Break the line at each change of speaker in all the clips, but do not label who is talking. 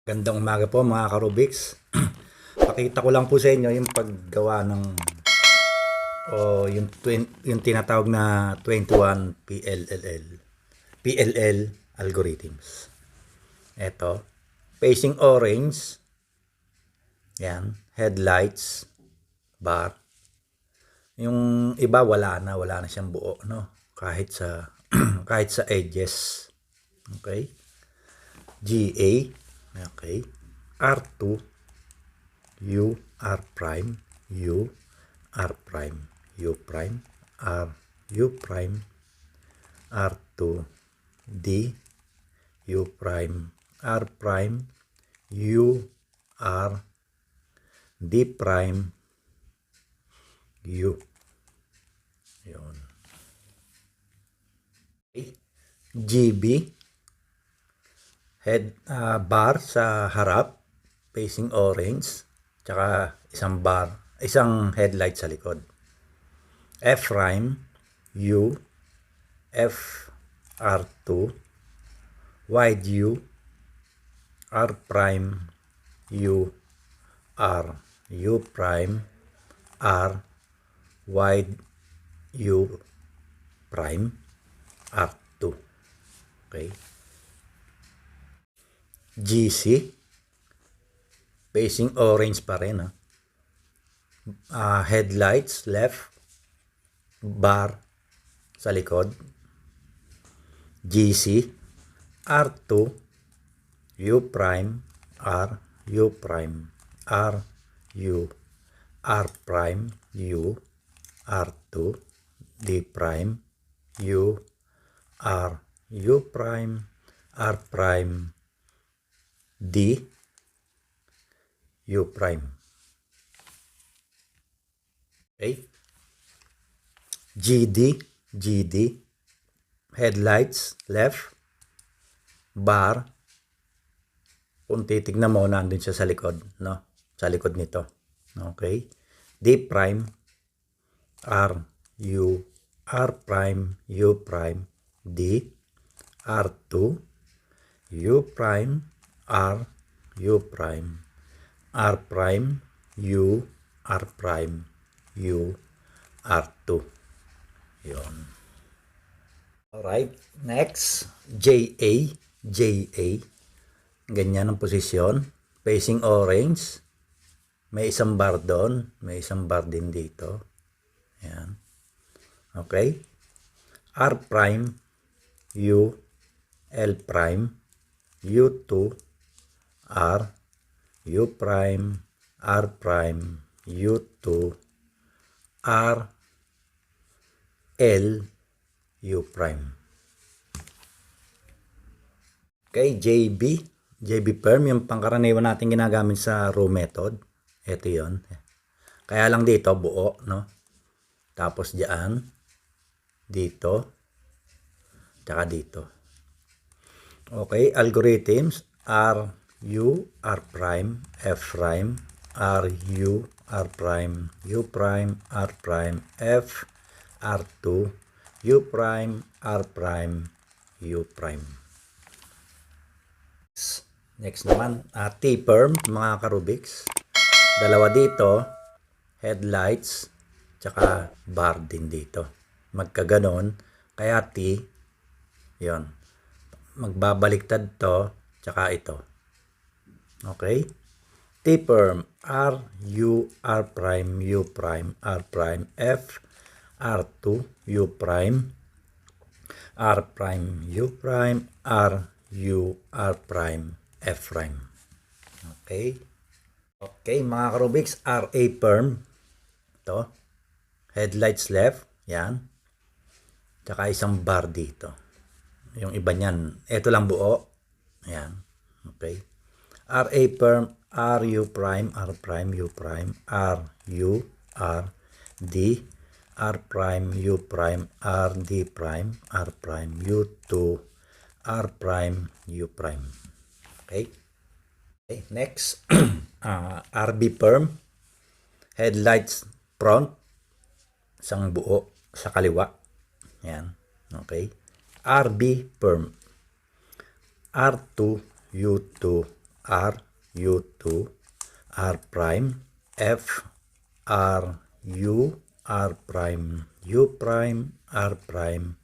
Gandang umaga po mga karubiks. Pakita ko lang po sa inyo yung paggawa ng yung tinatawag na 21 PLL algorithms. Ito, facing orange, yan, headlights, bar. Yung iba wala na siyang buo, no? Kahit sa kahit sa edges. Okay? GA, okay, R2, U, R prime, U, R prime, U prime, R, U prime, R2, D, U prime, R prime, U, R, D prime, U. Yun. Okay. GB, head bar sa harap facing orange, tsaka isang headlight sa likod. F prime, U, F, R2, wide U, R prime, U, R, U prime, R, wide U prime, R2. Okay. GC, facing orange pa rin. Headlights left, bar sa likod. GC, R2, U prime, R, U prime, R, U, R prime, U, R2, D prime, U, R, U prime, R prime, D, U prime. Okay. GD, headlights left, bar. Kung titignan mo, nandun siya sa likod, no? Sa likod nito. Okay. D prime, R, U, R prime, U prime, D, R2, U prime, R, U prime, R prime, U, R prime, U, R2. Yun. Alright, next, JA. Ganyan ang posisyon. Facing orange. May isang bar doon. May isang bar din dito. Yan. Okay. R prime, U, L prime, U2, R, U prime, R prime, U2, R, L, U prime. Okay, JB perm, yung pangkaraniwan natin ginagamit sa row method. Ito yon. Kaya lang dito, buo, no? Tapos diyan, dito, tsaka dito. Okay, algorithms, R, U, R prime, F prime, R, U, R prime, U prime, R prime, F, R2, U prime, R prime, U prime. Next naman, T-perm, mga karubiks. Dalawa dito, headlights, tsaka bar din dito. Magkaganon, kaya T, yon. Magbabaliktad to, tsaka ito. Okay? T-perm, R, U, R prime, U prime, R prime, F, R2, U prime, R prime, U prime, R, U, R prime, F prime. Okay? Okay, mga karubiks, RA perm. Ito. Headlights left. Yan. Tsaka isang bar dito. Yung iba niyan, ito lang buo. Ayan. Okay. RA perm, R, U prime, R prime, U prime, R, U, R, D, R prime, U prime, R, D prime, R prime, U2, R prime, U prime. Okay. Okay. Next, RB perm, headlights front, isang buo sa kaliwa. Ayan. Okay. RB perm, R2, U2, R, U2, R prime, F, R, U, R prime, U prime, R prime,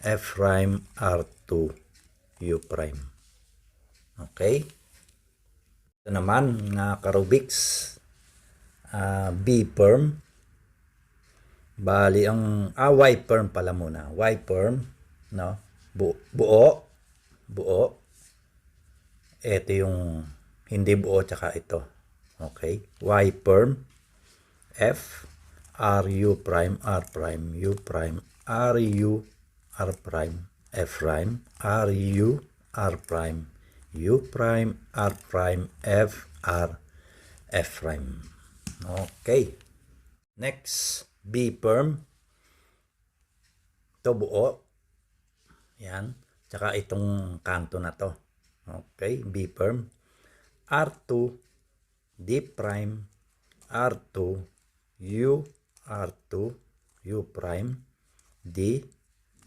F prime, R2, U prime. Okay? Ito naman, mga Karubiks, B perm. Bali, ang Y perm pala muna. Y perm, no? Buo. Ito yung hindi buo, tsaka ito. Okay? Y perm, F, R, U prime, R prime, U prime, R, U, R prime, F prime, R, U, R prime, U prime, R prime, F, R, F prime. Okay. Next, B perm. Ito buo. Yan. Tsaka itong kanto na to. Okay, B perm. R2, D prime, R2, U, R2, U prime, D,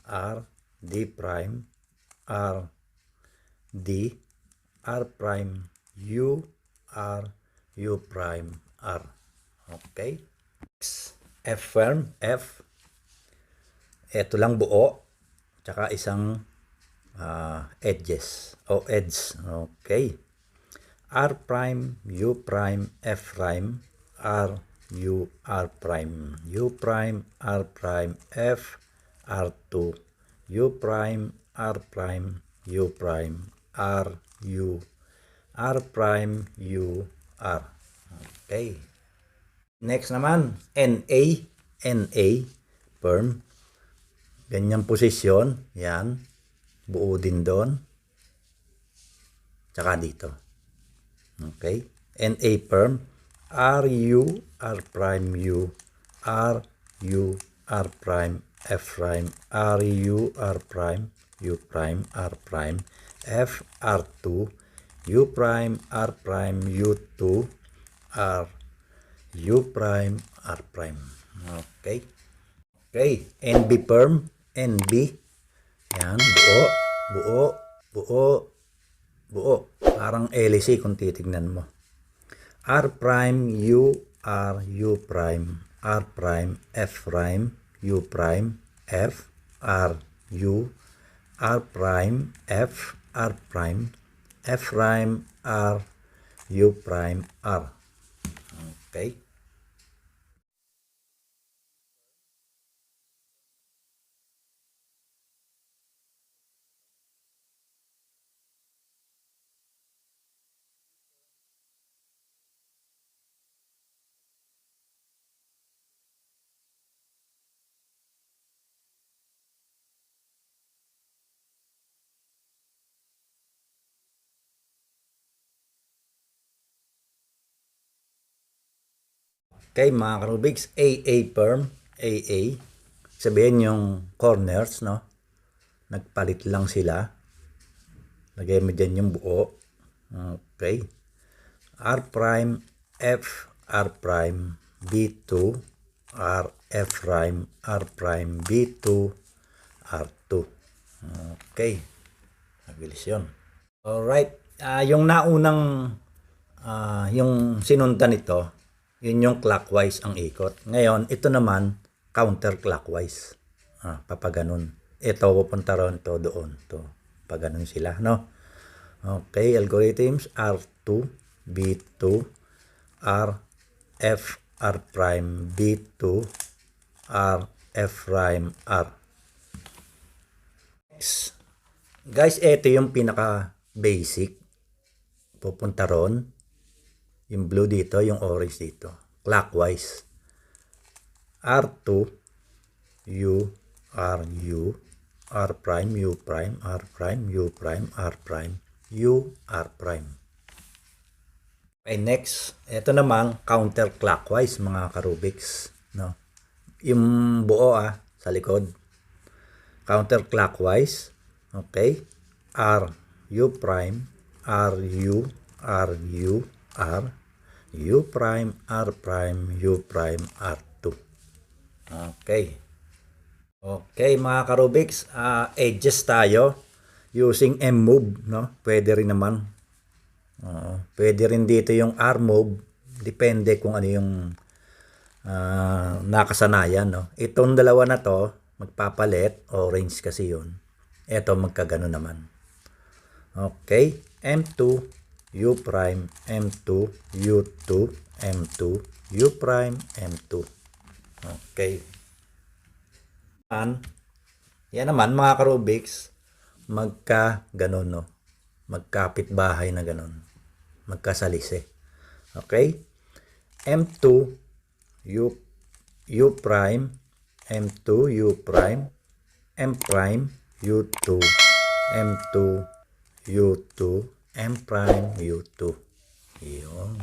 R, D prime, R, D, R prime, U, R, U prime, R. Okay. F firm, F. Ito lang buo. Tsaka isang edges o edge. Okay. R prime, U prime, F prime, R, U, R prime, U prime, R prime, F, R2, U prime, R prime, U prime, R, U, R prime, U, R. Okay. Next naman, NA perm. Ganyang posisyon, yan. Buo din doon. Tsaka dito. Okay. NA perm. R, U, R prime, U, R, U, R prime, F prime, R, U, R prime, U prime, R prime, F, R2, U prime, R prime, U2, R, U prime, R prime. Okay. Okay. NB perm. NB. Yan. Buo. Parang LC kung titignan mo. R prime, U, R, U prime, R prime, F prime, U prime, F, R, U, R prime, F, R prime, F prime, R, U prime, R. Okay. Okay, mga karubiks, AA perm, AA. Sabihin yung corners, no? Nagpalit lang sila. Lagay mo dyan yung buo. Okay. R prime, F, R prime, B2, R, F prime, R prime, B2, R2. Okay. Mabilis yun. Alright. Yung naunang, yung sinundan ito, yun yung clockwise ang ikot. Ngayon, ito naman, counterclockwise. Papaganon. Ito, pupunta ron to doon. To, paganon sila, no? Okay, algorithms, R2, B2, R, F, R prime, B2, R, F prime, R. Next. Guys, ito yung pinaka basic. Pupunta ron. Yung blue dito, yung orange dito. Clockwise. R2, U, R, U, R prime, U prime, R prime, U prime, R prime, U, R prime. Okay, next. Ito naman, counterclockwise, mga karubiks. No? Yung buo sa likod. Counterclockwise. Okay. R, U prime, R, U, R, U, R, U prime, R prime, U prime, R2. Okay. Okay, mga karubiks, edges tayo using M move, no? Pwede rin naman. Pwede rin dito yung R move. Depende kung ano yung nakasanayan, no? Itong dalawa na to, magpapalit. Orange kasi yun. Ito, magkagano naman. Okay. M2, U prime, M2, U2, M2, U prime, M2. Okay. Yan naman, mga karubiks, magka-ganon, no? Magkapit bahay na ganon. Magkasalisi. Okay? M2, U prime, M2, U prime, M prime, U2, M2, U2, M prime, U2. Yun.